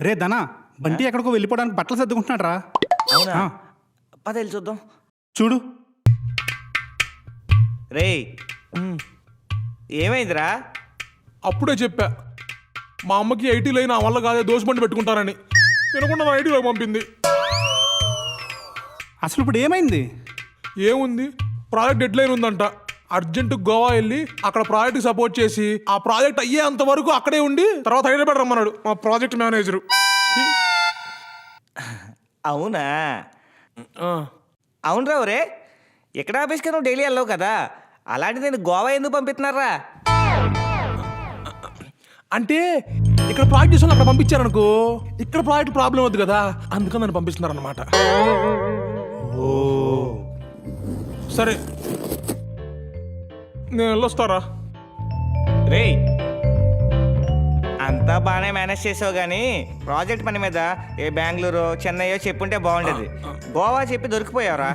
రే ధనా, బంటి ఎక్కడికో వెళ్ళిపోవడానికి బట్టలు సర్దుకుంటున్నాడు రా. అవునా? పద వెళ్ళి చూద్దాం. చూడు. రేయ్, ఏమైందిరా? అప్పుడే చెప్పా మా అమ్మకి 80 లైన్ నా వల్ల కాదే దోశబండి పెట్టుకుంటారని, వినకుండా 80లో పంపింది. అసలు ఇప్పుడు ఏమైంది? ఏముంది, ప్రాజెక్ట్ డెడ్ లైన్ ఉందంట. అర్జెంట్ గోవా వెళ్ళి అక్కడ ప్రాజెక్ట్ సపోర్ట్ చేసి ఆ ప్రాజెక్ట్ అయ్యేంత వరకు అక్కడే ఉండి తర్వాత హైదరాబాద్ రమ్మన్నాడు మా ప్రాజెక్ట్ మేనేజరు. అవునా? అవునరా ఒరే, ఎక్కడ ఆఫీస్కి నువ్వు డైలీ వెళ్ళవు కదా, అలాంటి నేను గోవా ఎందుకు పంపిస్తున్నారా? అంటే ఇక్కడ ప్రాజెక్ట్ చేసిన అక్కడ పంపించారనుకో, ఇక్కడ ప్రాజెక్ట్ ప్రాబ్లం అవుతుంది కదా, అందుకని నన్ను పంపిస్తున్నారు అనమాట. సరే నేను వెళ్ళొస్తారా? రేయ్, అంతా బాగానే మేనేజ్ చేసావు కానీ ప్రాజెక్ట్ పని మీద ఏ బెంగళూరు చెన్నైయో చెప్పుంటే బాగుండేది. గోవా చెప్పి దొరికిపోయావరా.